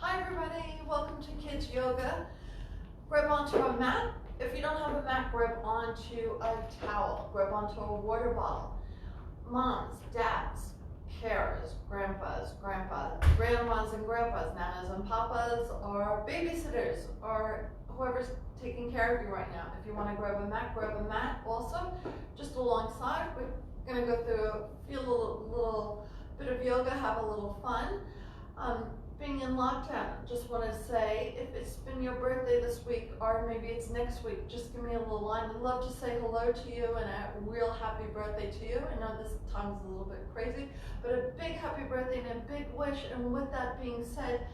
Hi everybody, welcome to Kids Yoga. Grab onto a mat. If you don't have a mat, grab onto a towel. Grab onto a water bottle. Moms, dads, carers, grandpas, grandmas and grandpas, nanas and papas, or babysitters, or whoever's taking care of you right now. If you want to grab a mat also. Just alongside, we're going to go through, feel a little bit of yoga, have a little fun. Being in lockdown, just want to say, if it's been your birthday this week or maybe it's next week, just give me a little line. I'd love to say hello to you and a real happy birthday to you. I know this time's a little bit crazy, but a big happy birthday and a big wish. And with that being said,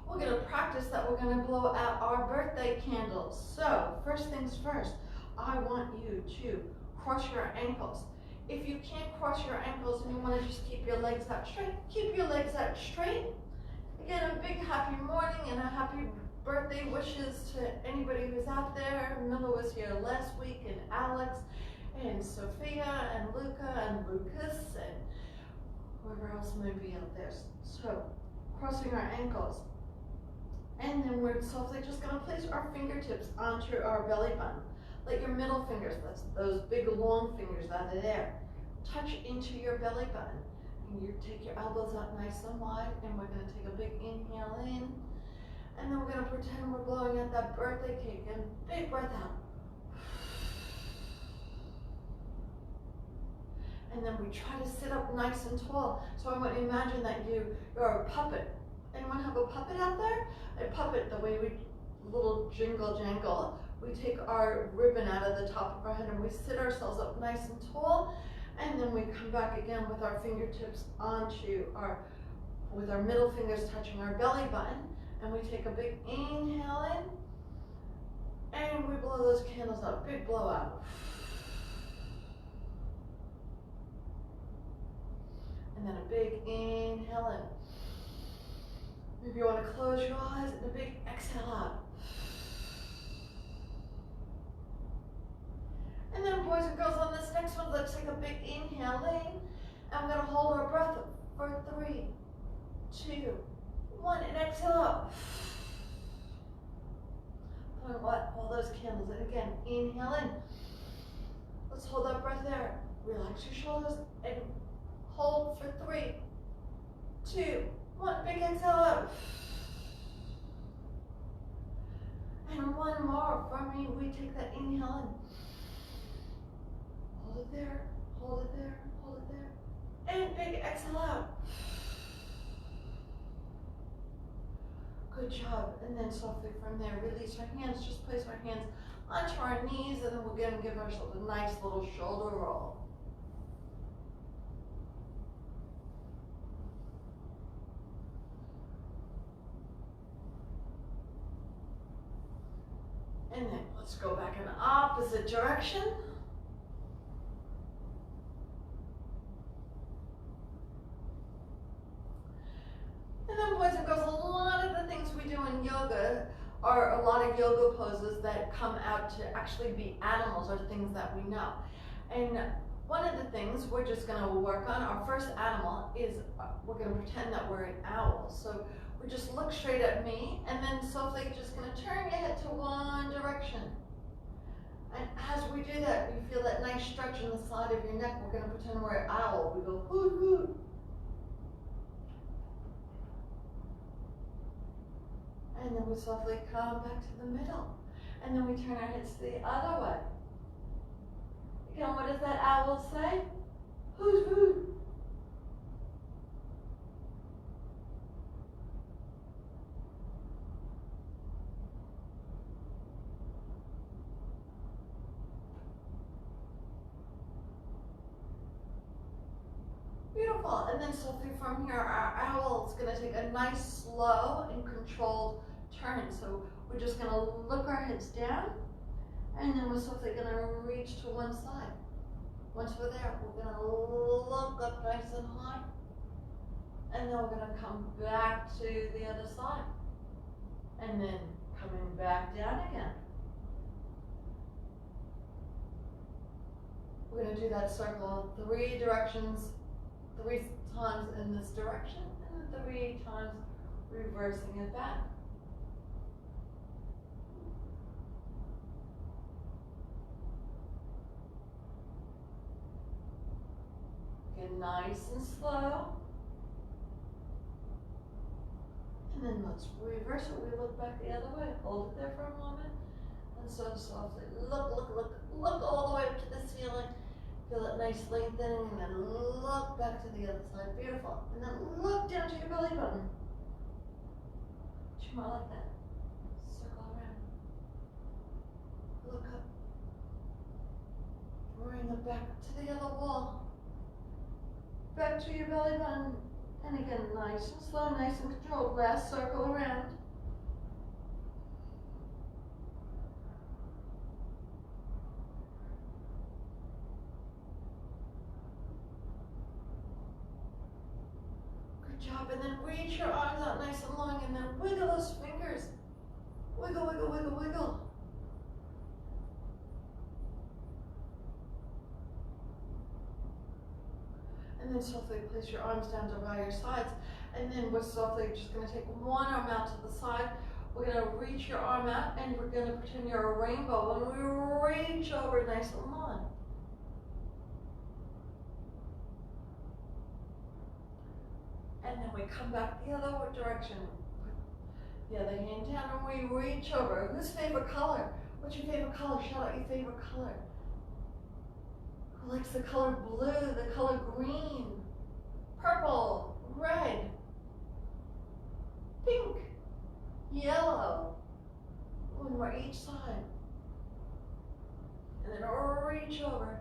we're going to practice that. We're going to blow out our birthday candles. So first things first, I want you to cross your ankles. If you can't cross your ankles and you want to just keep your legs out straight, keep your legs out straight. Again, a big happy morning and a happy birthday wishes to anybody who's out there. Miller was here last week, and Alex, and Sophia, and Luca, and Lucas, and whoever else may be out there. So, crossing our ankles. And then we're softly just going to place our fingertips onto our belly button. Let your middle fingers, that's those big long fingers that are there, touch into your belly button. You take your elbows out nice and wide, and we're going to take a big inhale in, and then we're going to pretend we're blowing out that birthday cake, and big breath out. And then we try to sit up nice and tall. So I want you to imagine that you're a puppet. Anyone have a puppet out there? A puppet, the way we little jingle jangle, we take our ribbon out of the top of our head and we sit ourselves up nice and tall. And then we come back again with our fingertips with our middle fingers touching our belly button. And we take a big inhale in. And we blow those candles out, big blowout. And then a big inhale in. Maybe you want to close your eyes and a big exhale out. And then boys and girls, on this next one, let's take a big inhale in, and we're going to hold our breath for 3, 2, 1, and exhale out. Put all those candles in again. Inhale in. Let's hold that breath there. Relax your shoulders and hold for 3, 2, 1. Big exhale out. And one more from me. We take that inhale in. Hold it there, hold it there, hold it there. And big exhale out. Good job. And then softly from there, release our hands. Just place our hands onto our knees, and then we're going to give ourselves a nice little shoulder roll. And then let's go back in the opposite direction. And then boys and girls, a lot of the things we do in yoga are a lot of yoga poses that come out to actually be animals or things that we know. And one of the things we're just going to work on, our first animal is, we're going to pretend that we're an owl. So we just look straight at me, and then softly just going to turn your head to one direction. And as we do that, you feel that nice stretch in the side of your neck. We're going to pretend we're an owl. We go hoot hoot. And then we softly come back to the middle. And then we turn our heads the other way. Again, what does that owl say? Hoot, hoot. Beautiful. And then softly from here, our owl is going to take a nice, slow, and controlled turn. So we're just going to look our heads down, and then we're softly going to reach to one side. Once we're there, we're going to look up nice and high, and then we're going to come back to the other side, and then coming back down again. We're going to do that circle 3 directions, 3 times in this direction, and then 3 times reversing it back. Get nice and slow. And then let's reverse it. We look back the other way. Hold it there for a moment. And so softly look all the way up to the ceiling. Feel that nice lengthening, and then look back to the other side. Beautiful. And then look down to your belly button. Two more like that. Circle around. Look up. Bring it back to the other wall. Back to your belly button. And again, nice and slow, nice and controlled. Last circle around. Good job. And then reach your arms out nice and long, and then wiggle those fingers. Wiggle, wiggle, wiggle, wiggle. And then softly place your arms down to by your sides. And then we're softly just going to take one arm out to the side. We're going to reach your arm out, and we're going to pretend you're a rainbow. And we reach over nice and long. And then we come back the other direction. Put the other hand down, and we reach over. Whose favorite color? What's your favorite color? Shout out your favorite color. Who likes the color blue, the color green, purple, red, pink, yellow? One more each side. And then reach over.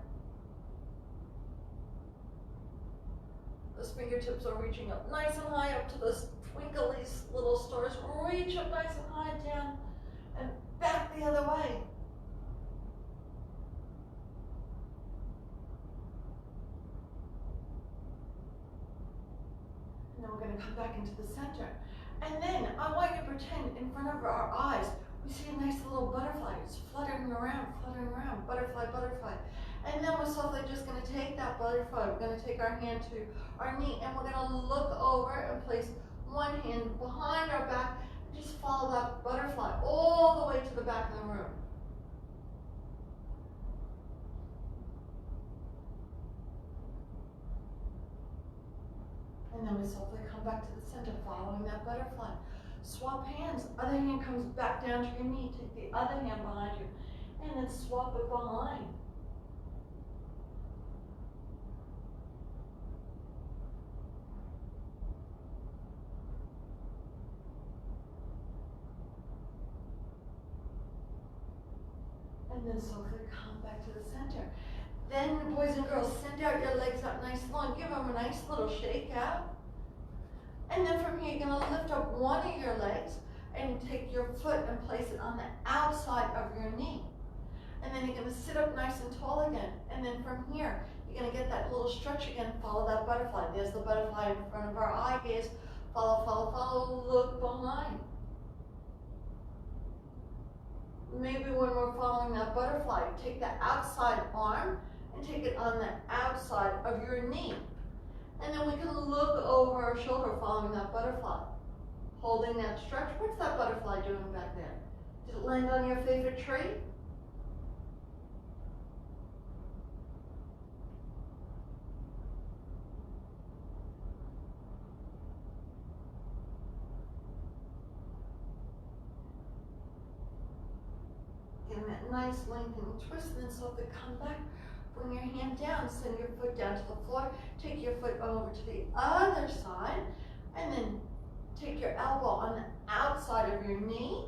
Those fingertips are reaching up nice and high up to those twinkly little stars. Reach up nice and high down and back the other way. And then we're going to come back into the center. And then I want you to pretend in front of our eyes, we see a nice little butterfly. It's fluttering around, butterfly, butterfly. And then we're softly just going to take that butterfly. We're going to take our hand to our knee, and we're going to look over and place one hand behind our back and just follow that butterfly all the way to the back of the room. And then we softly come back to the center, following that butterfly. Swap hands. Other hand comes back down to your knee. Take the other hand behind you, and then swap it behind. And then softly come back to the center. Then, boys and girls, send out your legs up nice and long. Give them a nice little shake out. And then from here, you're going to lift up one of your legs and take your foot and place it on the outside of your knee. And then you're going to sit up nice and tall again. And then from here, you're going to get that little stretch again. Follow that butterfly. There's the butterfly in front of our eye gaze. Follow, follow, follow. Look behind. Maybe when we're following that butterfly, take the outside arm and take it on the outside of your knee. And then we can look over our shoulder following that butterfly. Holding that stretch. What's that butterfly doing back there? Did it land on your favorite tree? Give that nice lengthening twist, and then softly come back. Bring your hand down, send your foot down to the floor, take your foot over to the other side, and then take your elbow on the outside of your knee,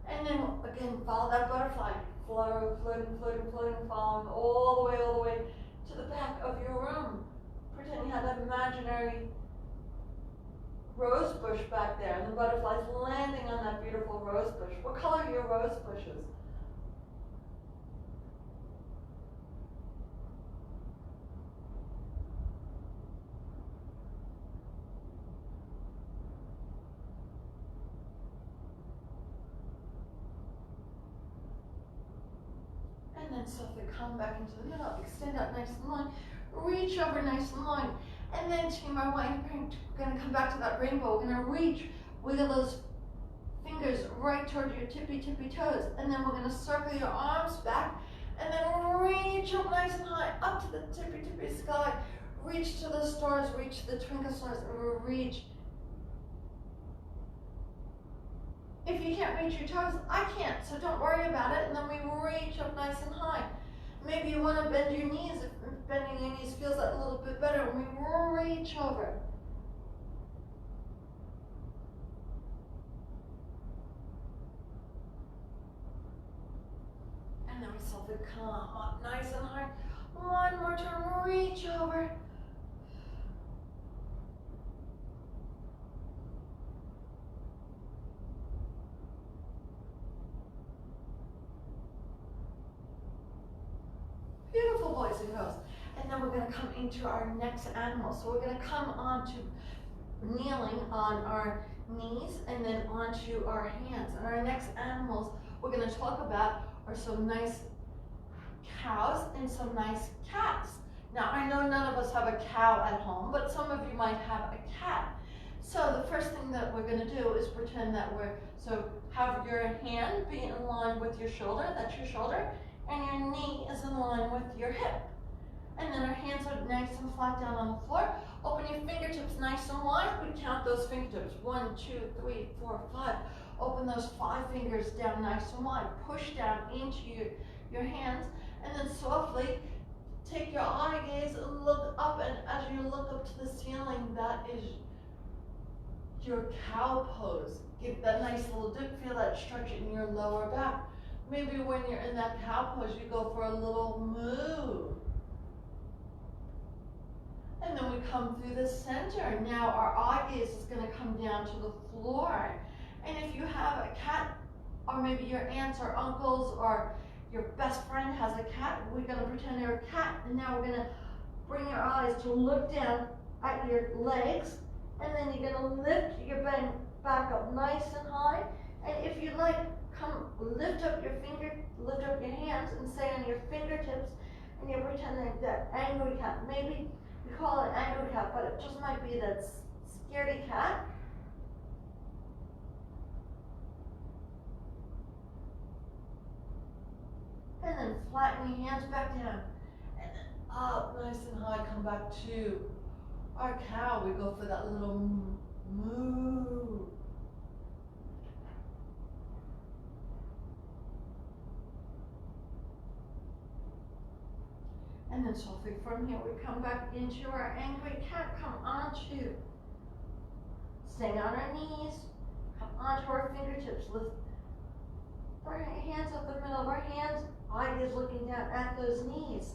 and then again follow that butterfly, floating, floating, floating, floating, following all the way to the back of your room. Pretend you have that imaginary rose bush back there, and the butterfly's landing on that beautiful rose bush. What color are your rose bushes? And then softly come back into the middle, extend out nice and long, reach over nice and long, and then team, I want you, we're going to come back to that rainbow. We're going to reach Wiggle those fingers right toward your tippy toes, and then we're going to circle your arms back, and then reach up nice and high, up to the tippy sky. Reach to the stars, reach to the twinkle stars, and reach. If you can't reach your toes, I can't, so don't worry about it, and then we reach up nice and high. Maybe you want to bend your knees. If bending your knees feels that a little bit better, when we reach over. And then we softly come up nice and high. One more time, reach over. Beautiful, boys and girls. And then we're going to come into our next animal. So we're going to come on to kneeling on our knees and then onto our hands. And our next animals we're going to talk about are some nice cows and some nice cats. Now, I know none of us have a cow at home, but some of you might have a cat. So the first thing that we're going to do is pretend that so have your hand be in line with your shoulder, that's your shoulder, and your knee is in line with your hip. And then our hands are nice and flat down on the floor. Open your fingertips nice and wide. We count those fingertips. 1, 2, 3, 4, 5. Open those 5 fingers down nice and wide. Push down into your hands. And then softly take your eye gaze and look up. And as you look up to the ceiling, that is your cow pose. Give that nice little dip. Feel that stretch in your lower back. Maybe when you're in that cow pose, you go for a little moo. And then we come through the center. Now our eye gaze is going to come down to the floor. And if you have a cat, or maybe your aunts or uncles or your best friend has a cat, we're going to pretend they're a cat. And now we're going to bring your eyes to look down at your legs. And then you're going to lift your back up nice and high. And if you like, come lift up your hands and stay on your fingertips. And you're pretending that angry cat. Maybe we call it angry cat, but it just might be that scaredy cat. And then flatten your hands back down. And then up nice and high, come back to our cow. We go for that little moo. And then softly from here, we come back into our angry cat. Come onto, staying on our knees, come onto our fingertips. Lift our hands up the middle of our hands. Eye is looking down at those knees.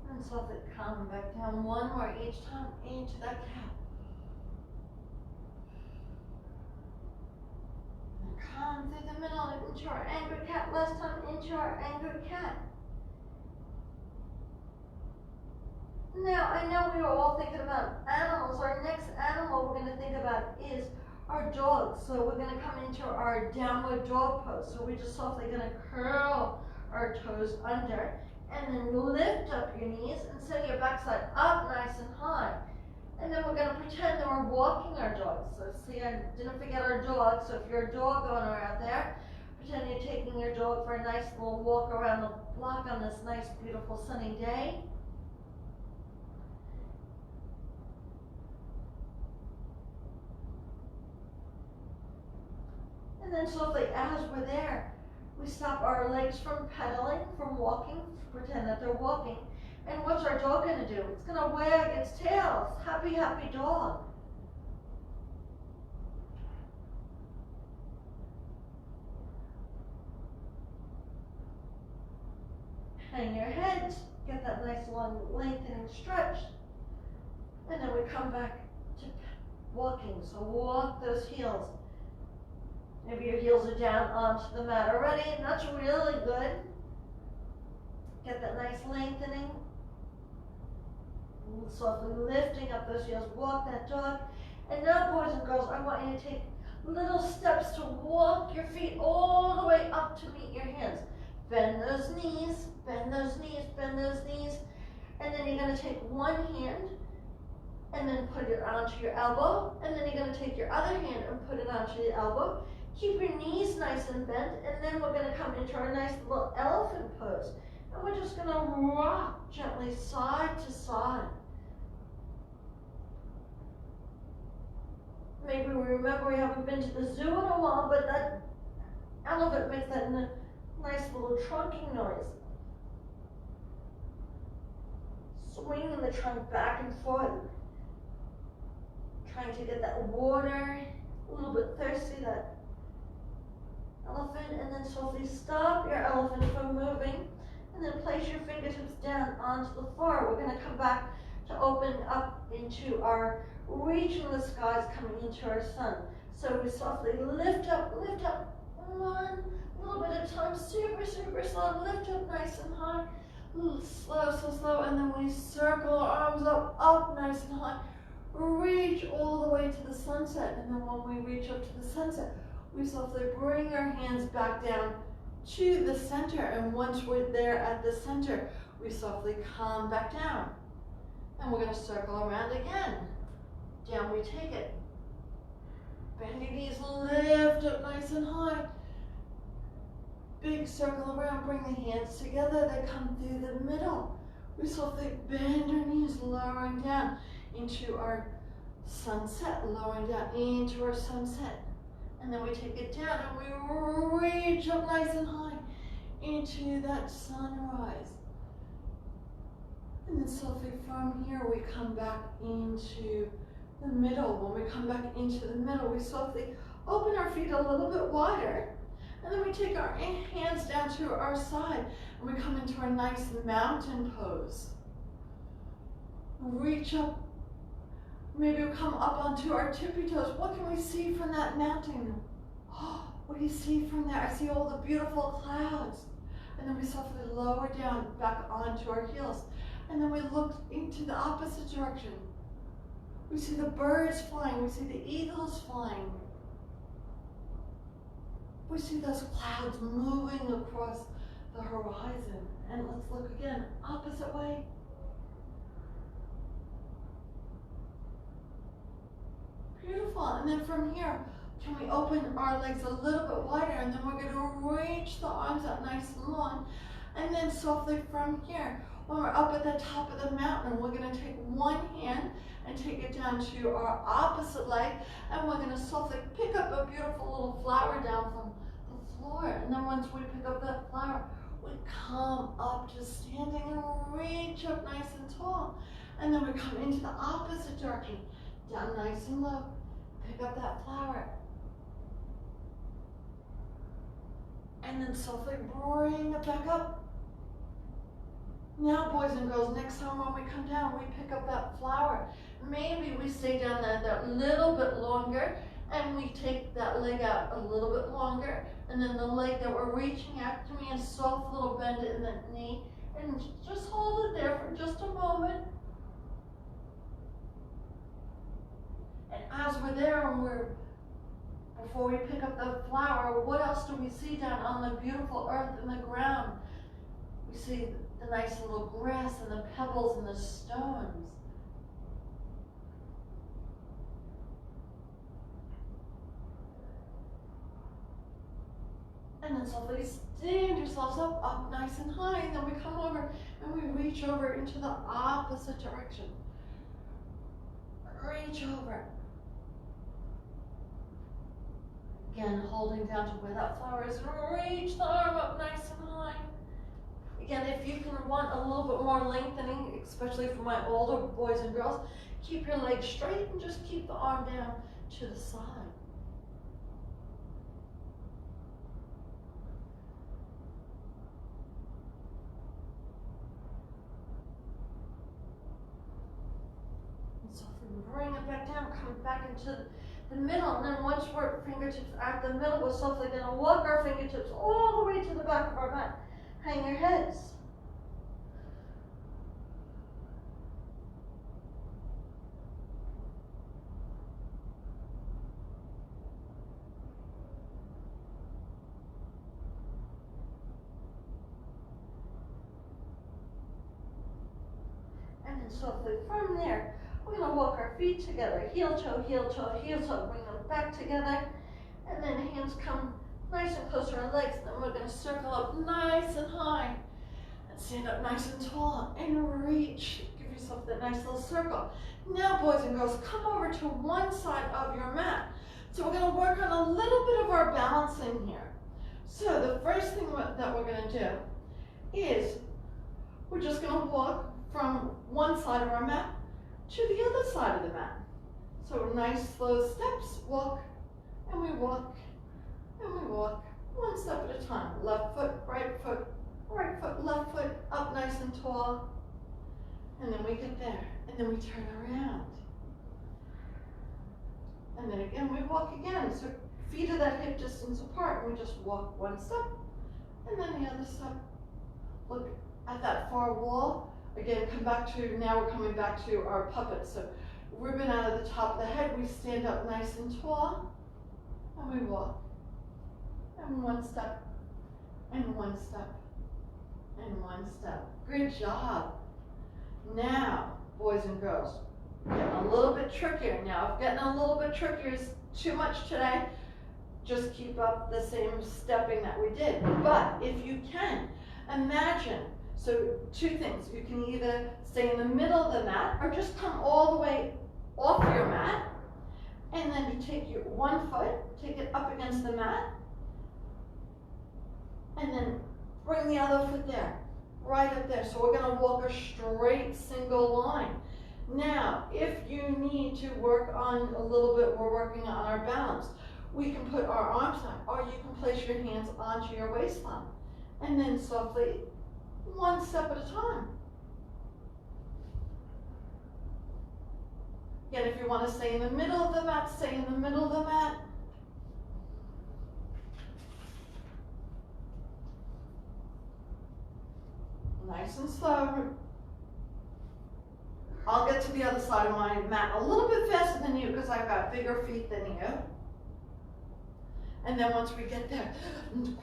And softly come back down one more each time into that cat. And come through the middle into our angry cat. Last time into our angry cat. Now, I know we are all thinking about animals. Our next animal we're going to think about is our dog. So we're going to come into our downward dog pose. So we're just softly going to curl our toes under and then lift up your knees and send your backside up nice and high. And then we're going to pretend that we're walking our dog. So see, I didn't forget our dog. So if you're a dog owner out there, pretend you're taking your dog for a nice little walk around the block on this nice, beautiful, sunny day. And then softly, as we're there, we stop our legs from pedaling, from walking, pretend that they're walking. And what's our dog going to do? It's going to wag its tail. Happy, happy dog. Hang your head, get that nice long lengthening stretch. And then we come back to walking. So walk those heels. Maybe your heels are down onto the mat already, and that's really good. Get that nice lengthening. Softly lifting up those heels, walk that dog. And now, boys and girls, I want you to take little steps to walk your feet all the way those knees, bend those knees, bend those knees. And then you're gonna take one hand and then put it onto your elbow. And then you're gonna take your other hand and put it onto your elbow. Keep your knees nice and bent. And then we're gonna come into our nice little elephant pose. And we're just gonna rock gently side to side. Maybe we remember we haven't been to the zoo in a while, but that elephant makes that nice little trunking noise. Swinging the trunk back and forth. Trying to get that water, a little bit thirsty, that elephant, and then softly stop your elephant from moving, and then place your fingertips down onto the floor. We're going to come back to open up into our reaching the skies, coming into our sun. So we softly lift up, one little bit at a time, super, super slow, lift up nice and high, slow, so slow, and then we circle our arms up nice and high, reach all the way to the sunset, and then when we reach up to the sunset, we softly bring our hands back down to the center, and once we're there at the center, we softly come back down, and we're going to circle around again. Down we take it. Bend your knees, lift up nice and high. Big circle around, bring the hands together, they come through the middle. We softly bend our knees, lowering down into our sunset, lowering down into our sunset. And then we take it down and we reach up nice and high into that sunrise. And then softly from here we come back into the middle. When we come back into the middle, we softly open our feet a little bit wider. And then we take our hands down to our side and we come into our nice mountain pose. Reach up. Maybe we come up onto our tippy toes. What can we see from that mountain? Oh, what do you see from there? I see all the beautiful clouds. And then we softly lower down back onto our heels. And then we look into the opposite direction. We see the birds flying. We see the eagles flying. We see those clouds moving across the horizon. And let's look again, opposite way. Beautiful. And then from here, can we open our legs a little bit wider, and then we're going to reach the arms out nice and long. And then softly from here, when we're up at the top of the mountain, we're going to take one hand and take it down to our opposite leg, and we're going to softly pick up a beautiful little flower down from the floor. And then once we pick up that flower, we come up to standing and reach up nice and tall. And then we come into the opposite direction, down nice and low, pick up that flower. And then softly bring it back up. Now, boys and girls, next time when we come down, we pick up that flower. Maybe we stay down there that little bit longer, and we take that leg out a little bit longer, and then the leg that we're reaching out, give me a soft little bend in the knee, and just hold it there for just a moment. And as we're there, and before we pick up the flower, what else do we see down on the beautiful earth and the ground? We see the nice little grass and the pebbles and the stones. And then softly stand yourselves up nice and high, and then we come over and we reach over into the opposite direction. Reach over. Again, holding down to where that flower is, reach the arm up nice and high. Again, if you can want a little bit more lengthening, especially for my older boys and girls, keep your legs straight and just keep the arm down to the side. And so if we bring it back down, come back into the middle, and then once we're fingertips at the middle, we're softly going to walk our fingertips all the way to the back of our mat. Hang your heads. And softly from there, we're going to walk our feet together, heel toe, heel toe, heel toe, bring them back together. And then hands come nice and close to our legs. Then we're going to circle up nice and high. And stand up nice and tall and reach. Give yourself that nice little circle. Now, boys and girls, come over to one side of your mat. So we're going to work on a little bit of our balancing here. So the first thing that we're going to do is we're just going to walk from one side of our mat to the other side of the mat. So nice slow steps, walk, and we walk, and we walk, one step at a time. Left foot, right foot, left foot, up nice and tall. And then we get there, and then we turn around. And then again, we walk again. So feet are that hip distance apart, and we just walk one step, and then the other step. Look at that far wall. Again, come back to, now we're coming back to our puppet. So ribbon out of the top of the head, we stand up nice and tall, and we walk. And one step, and one step, and one step. Good job. Now, boys and girls, getting a little bit trickier. Now, if getting a little bit trickier is too much today, just keep up the same stepping that we did. But if you can, imagine, so two things. You can either stay in the middle of the mat or just come all the way off your mat, and then you take your one foot, take it up against the mat, and then bring the other foot there, right up there. So we're going to walk a straight single line. Now, if you need to work on a little bit, we're working on our balance. We can put our arms down, or you can place your hands onto your waistline. And then softly, one step at a time. Again, if you want to stay in the middle of the mat, stay in the middle of the mat. Nice and slow. I'll get to the other side of my mat a little bit faster than you because I've got bigger feet than you. And then once we get there,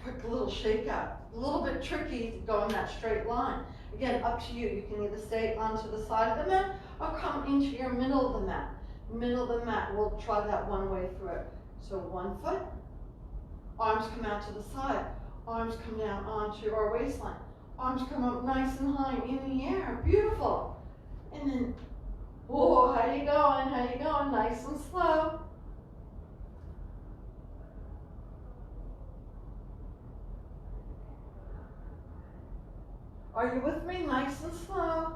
quick little shake out. A little bit tricky going that straight line. Again, up to you. You can either stay onto the side of the mat or come into your middle of the mat. Middle of the mat, we'll try that one way through it. So one foot, arms come out to the side, arms come down onto our waistline. Arms come up nice and high in the air. Beautiful. And then, whoa, how you going? How you going? Nice and slow. Are you with me? Nice and slow.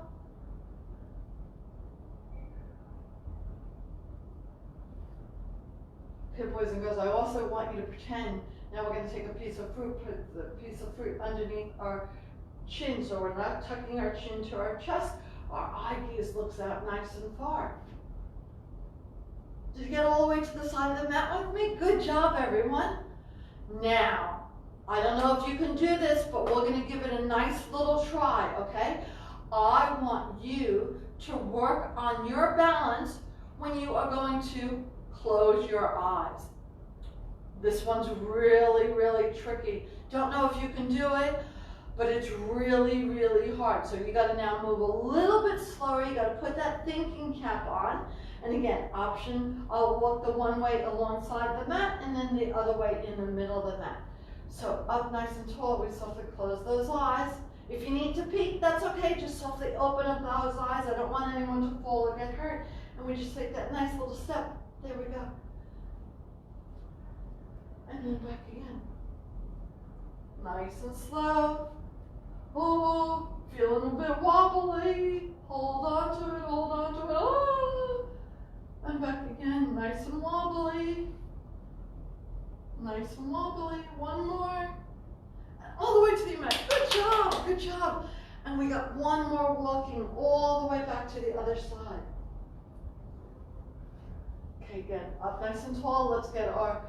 Okay, boys and girls, I also want you to pretend, now we're going to take a piece of fruit, put the piece of fruit underneath our chin, so we're not tucking our chin to our chest. Our eye gaze looks out nice and far. Did you get all the way to the side of the mat with me? Good job, everyone. Now, I don't know if you can do this, but we're going to give it a nice little try, okay? I want you to work on your balance when you are going to close your eyes. This one's really, really tricky. Don't know if you can do it, but it's really, really hard. So you got to now move a little bit slower. You got to put that thinking cap on. And again, option, I'll walk the one way alongside the mat and then the other way in the middle of the mat. So up nice and tall, we softly close those eyes. If you need to peek, that's okay. Just softly open up those eyes. I don't want anyone to fall or get hurt. And we just take that nice little step. There we go. And then back again. Nice and slow. Oh, feeling a bit wobbly. Hold on to it, hold on to it. Oh. And back again, nice and wobbly. Nice and wobbly. One more. And all the way to the mat. Good job, good job. And we got one more walking all the way back to the other side. Okay, good. Up nice and tall. Let's get our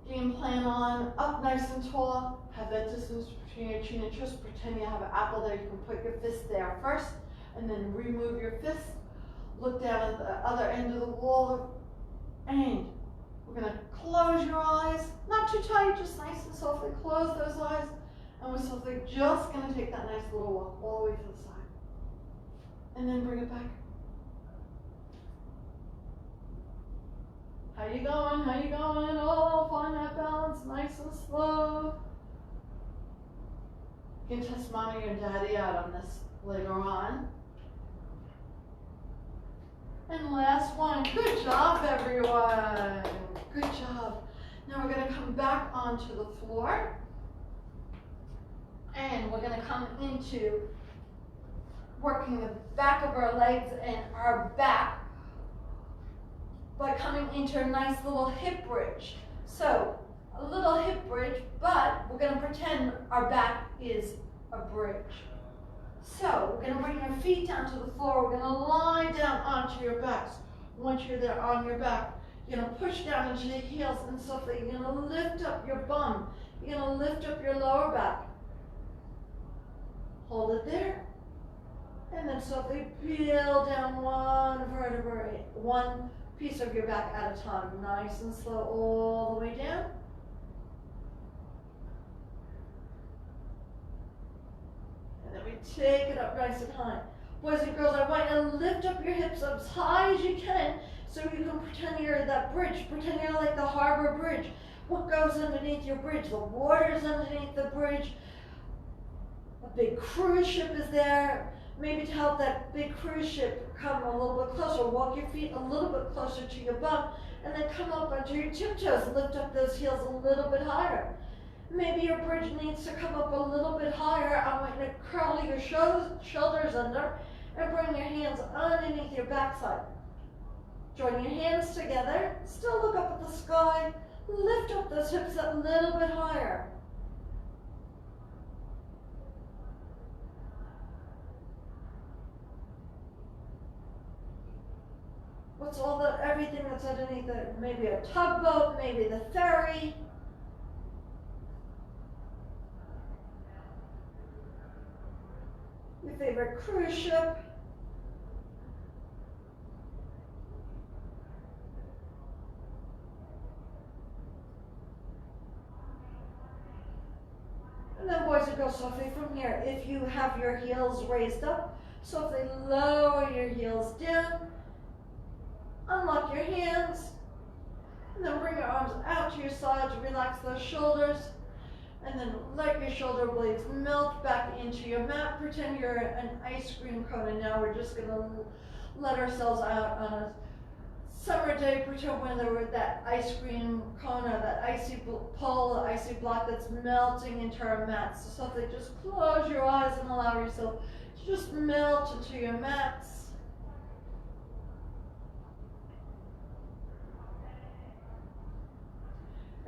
game plan on. Up nice and tall. Have that distance between your chin and chest. Pretend you have an apple there. You can put your fist there first, and then remove your fist. Look down at the other end of the wall, and we're going to close your eyes. Not too tight, just nice and softly close those eyes. And we're softly just going to take that nice little walk all the way to the side. And then bring it back. How you going? How you going? Oh, find that balance, nice and slow. You can test mommy or daddy out on this later on. And last one. Good job, everyone. Good job. Now we're going to come back onto the floor. And we're going to come into working the back of our legs and our back by coming into a nice little hip bridge. So, a little hip bridge, but we're going to pretend our back is a bridge. So, we're going to bring your feet down to the floor. We're going to lie down onto your backs. Once you're there on your back, you're going to push down into the heels and softly you're going to lift up your bum. You're going to lift up your lower back. Hold it there. And then softly peel down one vertebrae, one piece of your back at a time. Nice and slow all the way down. And then we take it up nice and high. Boys and girls, I want you to lift up your hips up as high as you can so you can pretend you're that bridge. Pretend you're like the harbor bridge. What goes underneath your bridge? The water's underneath the bridge. A big cruise ship is there. Maybe to help that big cruise ship come a little bit closer, walk your feet a little bit closer to your bum, and then come up onto your tiptoes, lift up those heels a little bit higher. Maybe your bridge needs to come up a little bit higher. I want you to curl your shoulders under and bring your hands underneath your backside. Join your hands together, still look up at the sky, lift up those hips a little bit higher. What's everything that's underneath it? Maybe a tugboat, maybe the ferry. Your favorite cruise ship. And then boys and girls, softly from here, if you have your heels raised up, softly lower your heels down. Unlock your hands, and then bring your arms out to your sides, relax those shoulders, and then let your shoulder blades melt back into your mat. Pretend you're an ice cream cone, and now we're just going to let ourselves out on a summer day. Pretend when there were that ice cream cone or that icy pole, icy block that's melting into our mats. So softly just close your eyes and allow yourself to just melt into your mats.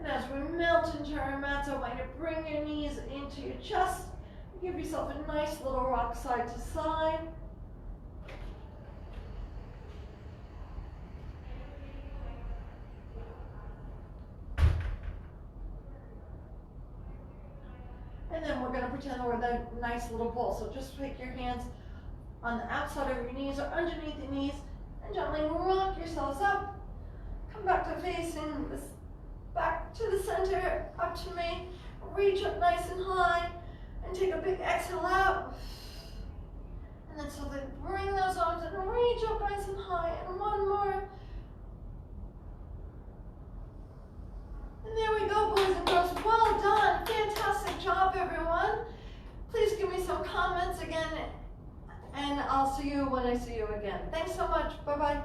And as we melt into our mats, I want you to bring your knees into your chest. Give yourself a nice little rock side to side. And then we're going to pretend we're that nice little ball. So just take your hands on the outside of your knees or underneath your knees and gently rock yourselves up. Come back to facing this. Back to the center, up to me, reach up nice and high, and take a big exhale out. And then slowly bring those arms and reach up nice and high, and one more. And there we go, boys and girls, well done, fantastic job, everyone. Please give me some comments again, and I'll see you when I see you again. Thanks so much, bye-bye.